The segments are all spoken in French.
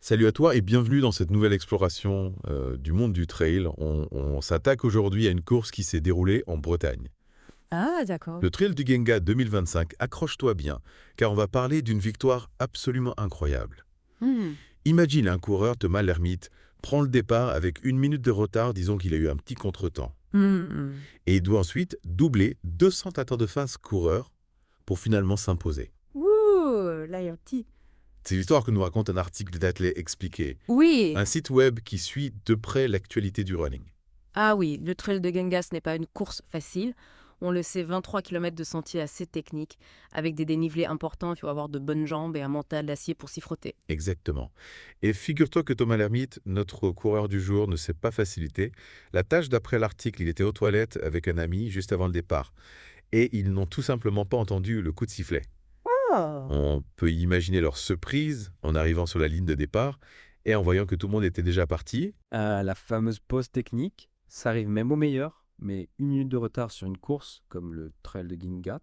Salut à toi et bienvenue dans cette nouvelle exploration du monde du trail. On s'attaque aujourd'hui à une course qui s'est déroulée en Bretagne. Ah, d'accord. Le Trail du Genga 2025, accroche-toi bien, car on va parler d'une victoire absolument incroyable. Hmm. Imagine un coureur, Thomas Lermite, prend le départ avec 1 minute de retard, disons qu'il a eu un petit contretemps. Hmm. Et il doit ensuite doubler 200 têtes de face coureurs pour finalement s'imposer. Ouh, là, il y a un petit. C'est l'histoire que nous raconte un article d'Athlé Expliqué, Oui. un site web qui suit de près l'actualité du running. Ah oui, le trail de Gengas n'est pas une course facile. On le sait, 23 km de sentiers assez techniques, avec des dénivelés importants, il faut avoir de bonnes jambes et un mental d'acier pour s'y frotter. Exactement. Et figure-toi que Thomas Lermite, notre coureur du jour, ne s'est pas facilité. La tâche d'après l'article, il était aux toilettes avec un ami juste avant le départ. Et ils n'ont tout simplement pas entendu le coup de sifflet. Oh. On peut imaginer leur surprise en arrivant sur la ligne de départ et en voyant que tout le monde était déjà parti. La fameuse pause technique, ça arrive même au meilleur, mais 1 minute de retard sur une course, comme le trail de Gingat,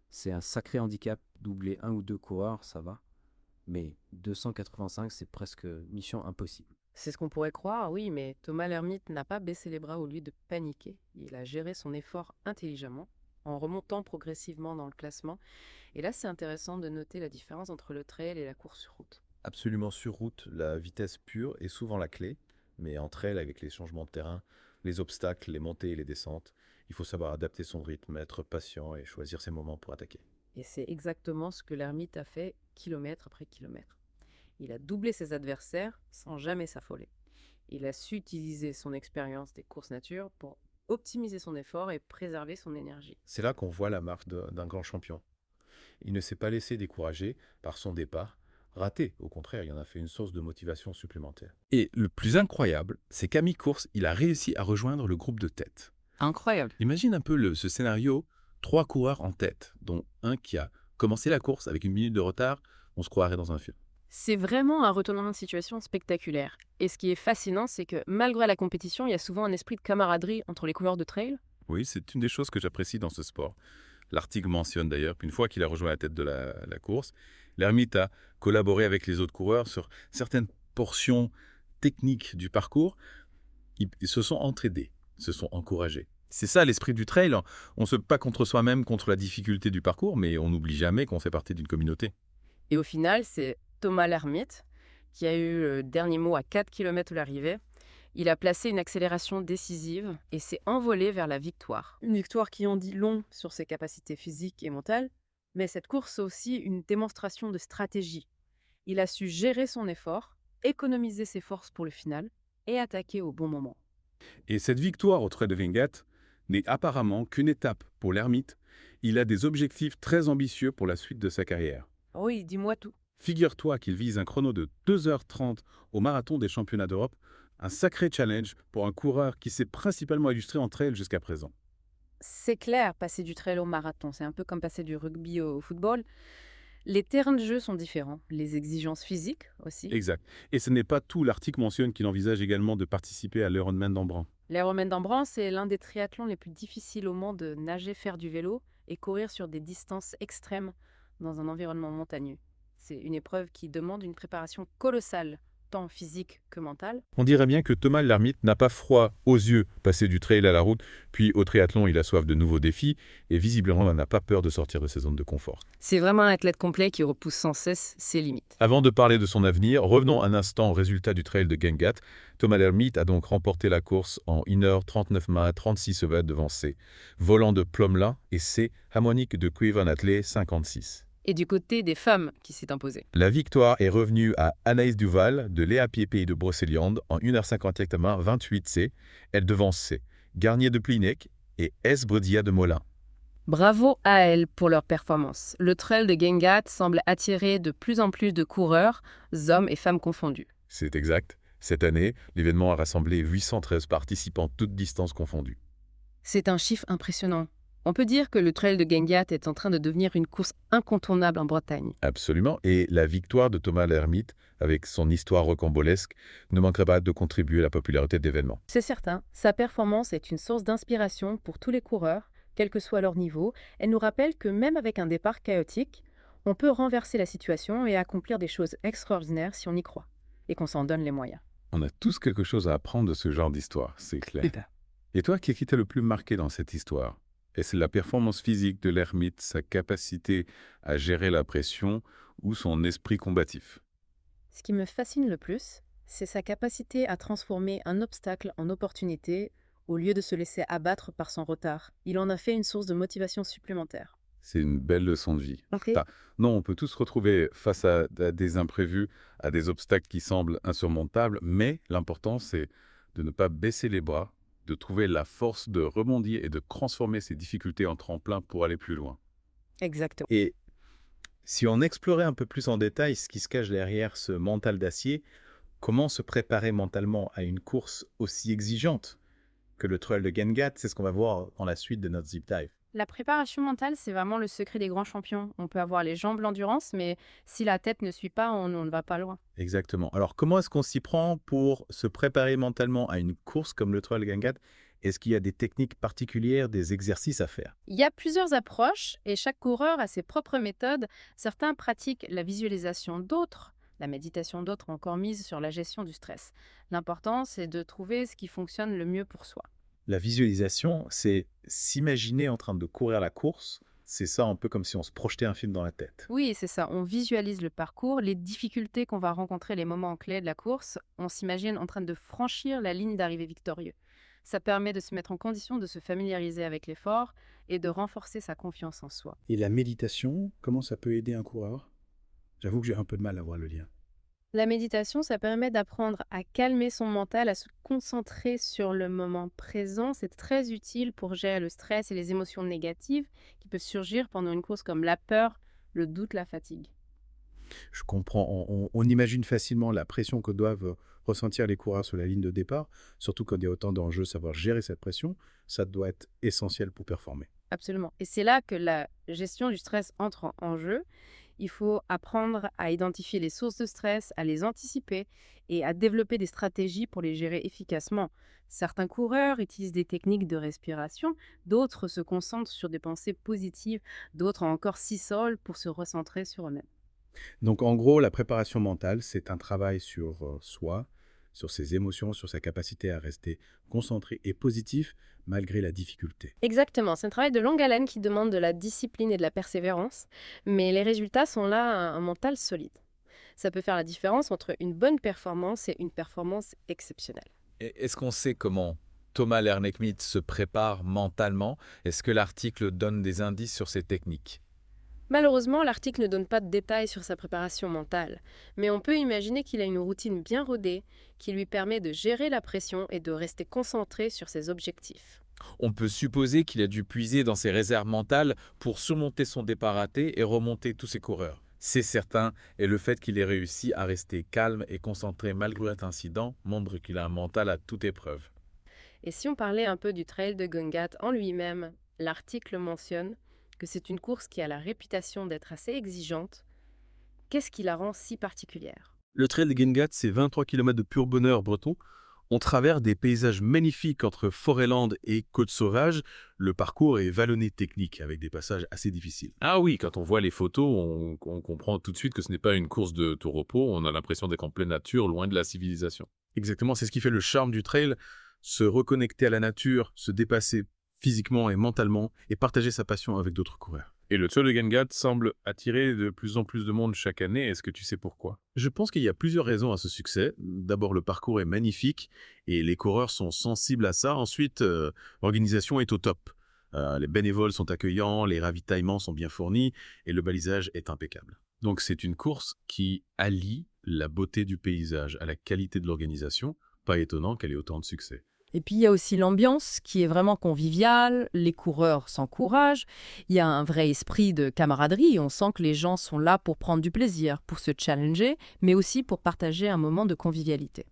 c'est un sacré handicap. Doubler un ou deux coureurs, ça va. Mais 285, c'est presque mission impossible. C'est ce qu'on pourrait croire, oui, mais Thomas Lermite n'a pas baissé les bras au lieu de paniquer. Il a géré son effort intelligemment, en remontant progressivement dans le classement. Et là, c'est intéressant de noter la différence entre le trail et la course sur route. Absolument sur route, la vitesse pure est souvent la clé, mais entre elles, avec les changements de terrain, les obstacles, les montées et les descentes, il faut savoir adapter son rythme, être patient et choisir ses moments pour attaquer. Et c'est exactement ce que l'ermite a fait kilomètre après kilomètre. Il a doublé ses adversaires sans jamais s'affoler. Il a su utiliser son expérience des courses nature pour optimiser son effort et préserver son énergie. C'est là qu'on voit la marque d'un grand champion. Il ne s'est pas laissé décourager par son départ raté. Au contraire, il en a fait une source de motivation supplémentaire. Et le plus incroyable, c'est qu'à mi-course, il a réussi à rejoindre le groupe de tête. Incroyable. Imagine un peu ce scénario, 3 coureurs en tête, dont un qui a commencé la course avec 1 minute de retard, on se croirait dans un film. C'est vraiment un retournement de situation spectaculaire. Et ce qui est fascinant, c'est que malgré la compétition, il y a souvent un esprit de camaraderie entre les coureurs de trail. Oui, c'est une des choses que j'apprécie dans ce sport. L'article mentionne d'ailleurs qu'une fois qu'il a rejoint la tête de la course, l'ermite a collaboré avec les autres coureurs sur certaines portions techniques du parcours. Ils se sont entraidés, se sont encouragés. C'est ça l'esprit du trail. On se bat contre soi-même, contre la difficulté du parcours, mais on n'oublie jamais qu'on fait partie d'une communauté. Et au final, c'est Thomas Lermite qui a eu le dernier mot à 4 km de l'arrivée. Il a placé une accélération décisive et s'est envolé vers la victoire. Une victoire qui en dit long sur ses capacités physiques et mentales, mais cette course est aussi une démonstration de stratégie. Il a su gérer son effort, économiser ses forces pour le final et attaquer au bon moment. Et cette victoire au Trail de Vingat n'est apparemment qu'une étape pour l'ermite. Il a des objectifs très ambitieux pour la suite de sa carrière. Oui, dis-moi tout. Figure-toi qu'il vise un chrono de 2h30 au marathon des championnats d'Europe, un sacré challenge pour un coureur qui s'est principalement illustré en trail jusqu'à présent. C'est clair, passer du trail au marathon, c'est un peu comme passer du rugby au football. Les terrains de jeu sont différents, les exigences physiques aussi. Exact. Et ce n'est pas tout, l'article mentionne qu'il envisage également de participer à l'Ironman d'Embrun. L'Ironman d'Embrun, c'est l'un des triathlons les plus difficiles au monde de nager, faire du vélo et courir sur des distances extrêmes dans un environnement montagneux. C'est une épreuve qui demande une préparation colossale, tant physique que mentale. On dirait bien que Thomas Lermite n'a pas froid aux yeux passer du trail à la route, puis au triathlon il a soif de nouveaux défis, et visiblement il n'a pas peur de sortir de ses zones de confort. C'est vraiment un athlète complet qui repousse sans cesse ses limites. Avant de parler de son avenir, revenons un instant au résultat du trail de Gengat. Thomas Lermite a donc remporté la course en 1h39 36 secondes devant C. Volant de Plomlin et C. Harmonique de Cuivan Athlé 56. Et du côté des femmes qui s'est imposée. La victoire est revenue à Anaïs Duval de Léa Pied-Pays de Brocéliande en 1h50 28 C. Elle devance C. Garnier de Plinec et S. Bredia de Molin. Bravo à elles pour leur performance. Le trail de Gengat semble attirer de plus en plus de coureurs, hommes et femmes confondus. C'est exact. Cette année, l'événement a rassemblé 813 participants, toutes distances confondues. C'est un chiffre impressionnant. On peut dire que le trail de Gengat est en train de devenir une course incontournable en Bretagne. Absolument. Et la victoire de Thomas Lermite, avec son histoire rocambolesque, ne manquerait pas de contribuer à la popularité de l'événement. C'est certain, sa performance est une source d'inspiration pour tous les coureurs, quel que soit leur niveau. Elle nous rappelle que même avec un départ chaotique, on peut renverser la situation et accomplir des choses extraordinaires si on y croit. et qu'on s'en donne les moyens. On a tous quelque chose à apprendre de ce genre d'histoire, c'est clair. Et toi, qu'est-ce qui t'a le plus marqué dans cette histoire? Est-ce la performance physique de l'ermite, sa capacité à gérer la pression ou son esprit combatif? Ce qui me fascine le plus, c'est sa capacité à transformer un obstacle en opportunité au lieu de se laisser abattre par son retard. Il en a fait une source de motivation supplémentaire. C'est une belle leçon de vie. Ok. Non, on peut tous se retrouver face à des imprévus, à des obstacles qui semblent insurmontables, mais l'important, c'est de ne pas baisser les bras, de trouver la force de rebondir et de transformer ces difficultés en tremplin pour aller plus loin. Exactement. Et si on explorait un peu plus en détail ce qui se cache derrière ce mental d'acier, comment se préparer mentalement à une course aussi exigeante que le Trail de Gangat? C'est ce qu'on va voir dans la suite de notre Zip Dive. La préparation mentale, c'est vraiment le secret des grands champions. On peut avoir les jambes, l'endurance, mais si la tête ne suit pas, on ne va pas loin. Exactement. Alors, comment est-ce qu'on s'y prend pour se préparer mentalement à une course comme le Trail de Gangat? Est-ce qu'il y a des techniques particulières, des exercices à faire? Il y a plusieurs approches et chaque coureur a ses propres méthodes. Certains pratiquent la visualisation d'autres, la méditation d'autres ont encore mise sur la gestion du stress. L'important, c'est de trouver ce qui fonctionne le mieux pour soi. La visualisation, c'est s'imaginer en train de courir la course. C'est ça un peu comme si on se projetait un film dans la tête. Oui, c'est ça. On visualise le parcours, les difficultés qu'on va rencontrer, les moments clés de la course. On s'imagine en train de franchir la ligne d'arrivée victorieux. Ça permet de se mettre en condition de se familiariser avec l'effort et de renforcer sa confiance en soi. Et la méditation, comment ça peut aider un coureur? J'avoue que j'ai un peu de mal à voir le lien. La méditation, ça permet d'apprendre à calmer son mental, à se concentrer sur le moment présent. C'est très utile pour gérer le stress et les émotions négatives qui peuvent surgir pendant une course comme la peur, le doute, la fatigue. Je comprends. On imagine facilement la pression que doivent ressentir les coureurs sur la ligne de départ, surtout quand il y a autant d'enjeux, savoir gérer cette pression, ça doit être essentiel pour performer. Absolument. Et c'est là que la gestion du stress entre en jeu. Il faut apprendre à identifier les sources de stress, à les anticiper et à développer des stratégies pour les gérer efficacement. Certains coureurs utilisent des techniques de respiration, d'autres se concentrent sur des pensées positives, d'autres encore s'isolent pour se recentrer sur eux-mêmes. Donc en gros, la préparation mentale, c'est un travail sur soi, sur ses émotions, sur sa capacité à rester concentré et positif malgré la difficulté. Exactement, c'est un travail de longue haleine qui demande de la discipline et de la persévérance, mais les résultats sont là à un mental solide. Ça peut faire la différence entre une bonne performance et une performance exceptionnelle. Est-ce qu'on sait comment Thomas Lerneckmith se prépare mentalement? Est-ce que l'article donne des indices sur ses techniques? Malheureusement, l'article ne donne pas de détails sur sa préparation mentale, mais on peut imaginer qu'il a une routine bien rodée qui lui permet de gérer la pression et de rester concentré sur ses objectifs. On peut supposer qu'il a dû puiser dans ses réserves mentales pour surmonter son départ raté et remonter tous ses coureurs. C'est certain, et le fait qu'il ait réussi à rester calme et concentré malgré cet incident montre qu'il a un mental à toute épreuve. Et si on parlait un peu du Trail de Gangat en lui-même, l'article mentionne que c'est une course qui a la réputation d'être assez exigeante. Qu'est-ce qui la rend si particulière? Le Trail de Gangat, c'est 23 km de pur bonheur breton. On traverse des paysages magnifiques entre forêt-land et côtes sauvages. Le parcours est vallonné technique avec des passages assez difficiles. Ah oui, quand on voit les photos, on comprend tout de suite que ce n'est pas une course de tout repos. On a l'impression d'être en pleine nature, loin de la civilisation. Exactement, c'est ce qui fait le charme du trail. Se reconnecter à la nature, se dépasser physiquement et mentalement et partager sa passion avec d'autres coureurs. Et le Trail de Gangat semble attirer de plus en plus de monde chaque année. Est-ce que tu sais pourquoi? Je pense qu'il y a plusieurs raisons à ce succès. D'abord, le parcours est magnifique et les coureurs sont sensibles à ça. Ensuite, l'organisation est au top. Les bénévoles sont accueillants, les ravitaillements sont bien fournis et le balisage est impeccable. Donc c'est une course qui allie la beauté du paysage à la qualité de l'organisation. Pas étonnant qu'elle ait autant de succès. Et puis il y a aussi l'ambiance qui est vraiment conviviale, les coureurs s'encouragent, il y a un vrai esprit de camaraderie, on sent que les gens sont là pour prendre du plaisir, pour se challenger, mais aussi pour partager un moment de convivialité.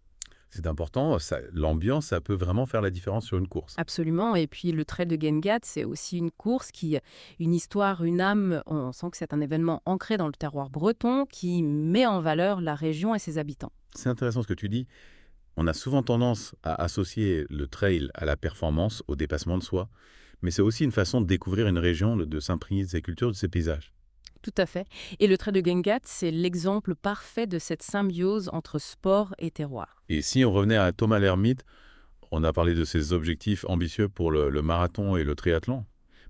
C'est important, l'ambiance, ça peut vraiment faire la différence sur une course. Absolument, et puis le Trail de Gangat, c'est aussi une course qui, une histoire, une âme, on sent que c'est un événement ancré dans le terroir breton qui met en valeur la région et ses habitants. C'est intéressant ce que tu dis. On a souvent tendance à associer le trail à la performance, au dépassement de soi, mais c'est aussi une façon de découvrir une région, de s'imprégner de ses cultures, de ses paysages. Tout à fait. Et le trail de Gangat, c'est l'exemple parfait de cette symbiose entre sport et terroir. Et si on revenait à Thomas Lermite, on a parlé de ses objectifs ambitieux pour le marathon et le triathlon.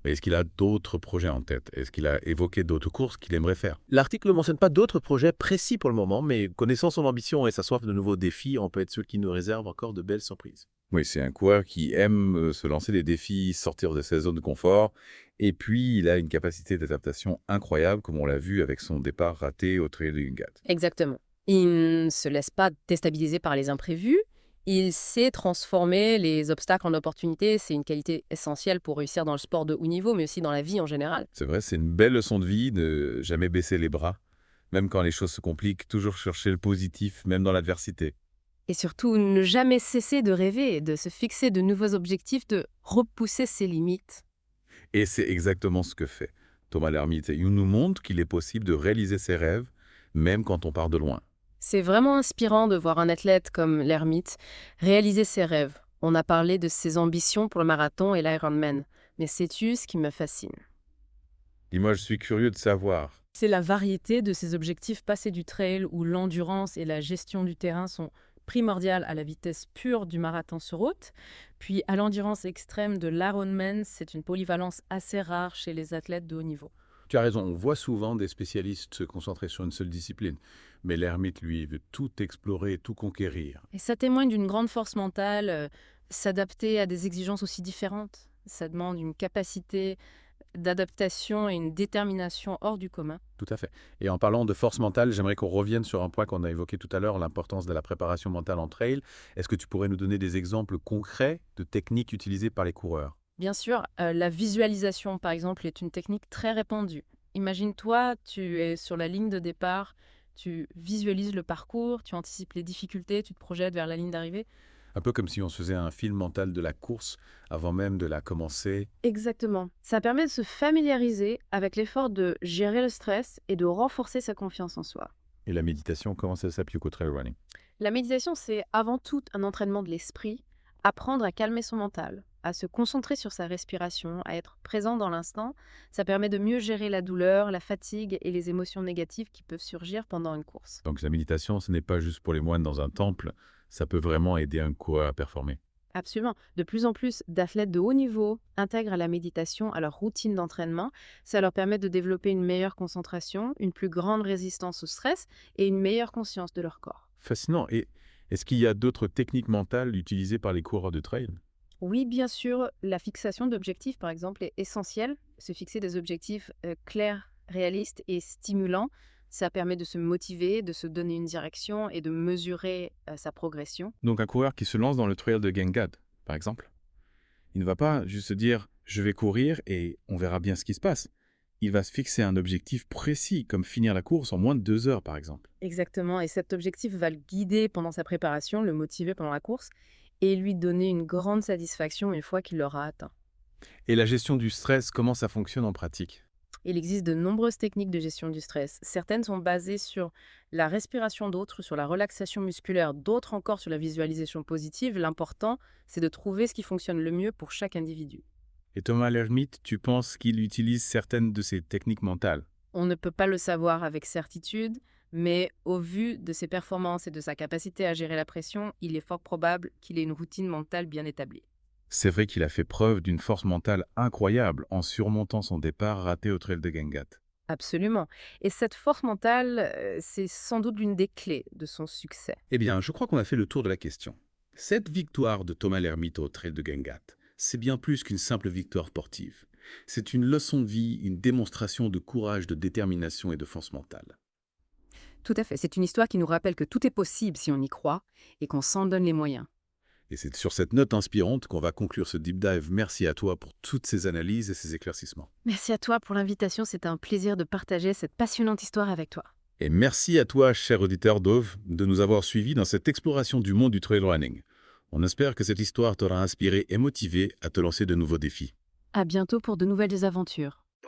Mais est-ce qu'il a d'autres projets en tête? Est-ce qu'il a évoqué d'autres courses qu'il aimerait faire? L'article ne mentionne pas d'autres projets précis pour le moment, mais connaissant son ambition et sa soif de nouveaux défis, on peut être sûr qu'il nous réserve encore de belles surprises. Oui, c'est un coureur qui aime se lancer des défis, sortir de sa zone de confort. Et puis, il a une capacité d'adaptation incroyable, comme on l'a vu avec son départ raté au Trail de Gangat. Exactement. Il ne se laisse pas déstabiliser par les imprévus. Il sait transformer les obstacles en opportunités. C'est une qualité essentielle pour réussir dans le sport de haut niveau, mais aussi dans la vie en général. C'est vrai, c'est une belle leçon de vie de jamais baisser les bras. Même quand les choses se compliquent, toujours chercher le positif, même dans l'adversité. Et surtout, ne jamais cesser de rêver, de se fixer de nouveaux objectifs, de repousser ses limites. Et c'est exactement ce que fait Thomas Lermite. Il nous montre qu'il est possible de réaliser ses rêves, même quand on part de loin. C'est vraiment inspirant de voir un athlète comme l'Ermite réaliser ses rêves. On a parlé de ses ambitions pour le marathon et l'Ironman, mais sais-tu ce qui me fascine? Et moi, je suis curieux de savoir. C'est la variété de ses objectifs passés du trail où l'endurance et la gestion du terrain sont primordiales à la vitesse pure du marathon sur route, puis à l'endurance extrême de l'Ironman, c'est une polyvalence assez rare chez les athlètes de haut niveau. Tu as raison, on voit souvent des spécialistes se concentrer sur une seule discipline. Mais l'ermite, lui, veut tout explorer, tout conquérir. Et ça témoigne d'une grande force mentale, s'adapter à des exigences aussi différentes. Ça demande une capacité d'adaptation et une détermination hors du commun. Tout à fait. Et en parlant de force mentale, j'aimerais qu'on revienne sur un point qu'on a évoqué tout à l'heure, l'importance de la préparation mentale en trail. Est-ce que tu pourrais nous donner des exemples concrets de techniques utilisées par les coureurs? Bien sûr, la visualisation, par exemple, est une technique très répandue. Imagine-toi, tu es sur la ligne de départ, tu visualises le parcours, tu anticipes les difficultés, tu te projettes vers la ligne d'arrivée. Un peu comme si on se faisait un film mental de la course avant même de la commencer. Exactement. Ça permet de se familiariser avec l'effort de gérer le stress et de renforcer sa confiance en soi. Et la méditation, comment ça s'applique au trail running? La méditation, c'est avant tout un entraînement de l'esprit, apprendre à calmer son mental, à se concentrer sur sa respiration, à être présent dans l'instant. Ça permet de mieux gérer la douleur, la fatigue et les émotions négatives qui peuvent surgir pendant une course. Donc la méditation, ce n'est pas juste pour les moines dans un temple, ça peut vraiment aider un coureur à performer. Absolument. De plus en plus d'athlètes de haut niveau intègrent la méditation à leur routine d'entraînement. Ça leur permet de développer une meilleure concentration, une plus grande résistance au stress et une meilleure conscience de leur corps. Fascinant. Et est-ce qu'il y a d'autres techniques mentales utilisées par les coureurs de trail? Oui, bien sûr, la fixation d'objectifs, par exemple, est essentielle. Se fixer des objectifs clairs, réalistes et stimulants, ça permet de se motiver, de se donner une direction et de mesurer sa progression. Donc un coureur qui se lance dans le trail de Gangat, par exemple, il ne va pas juste se dire « je vais courir et on verra bien ce qui se passe ». Il va se fixer un objectif précis, comme finir la course en moins de 2 heures, par exemple. Exactement, et cet objectif va le guider pendant sa préparation, le motiver pendant la course et lui donner une grande satisfaction une fois qu'il l'aura atteint. Et la gestion du stress, comment ça fonctionne en pratique? Il existe de nombreuses techniques de gestion du stress. Certaines sont basées sur la respiration, d'autres sur la relaxation musculaire, d'autres encore sur la visualisation positive. L'important, c'est de trouver ce qui fonctionne le mieux pour chaque individu. Et Thomas Lermite, tu penses qu'il utilise certaines de ces techniques mentales? On ne peut pas le savoir avec certitude, mais au vu de ses performances et de sa capacité à gérer la pression, il est fort probable qu'il ait une routine mentale bien établie. C'est vrai qu'il a fait preuve d'une force mentale incroyable en surmontant son départ raté au Trail de Gangat. Absolument. Et cette force mentale, c'est sans doute l'une des clés de son succès. Eh bien, je crois qu'on a fait le tour de la question. Cette victoire de Thomas Lermite au Trail de Gangat, c'est bien plus qu'une simple victoire sportive. C'est une leçon de vie, une démonstration de courage, de détermination et de force mentale. Tout à fait. C'est une histoire qui nous rappelle que tout est possible si on y croit et qu'on s'en donne les moyens. Et c'est sur cette note inspirante qu'on va conclure ce deep dive. Merci à toi pour toutes ces analyses et ces éclaircissements. Merci à toi pour l'invitation, c'était un plaisir de partager cette passionnante histoire avec toi. Et merci à toi, cher auditeur Dove, de nous avoir suivis dans cette exploration du monde du trail running. On espère que cette histoire t'aura inspiré et motivé à te lancer de nouveaux défis. À bientôt pour de nouvelles aventures.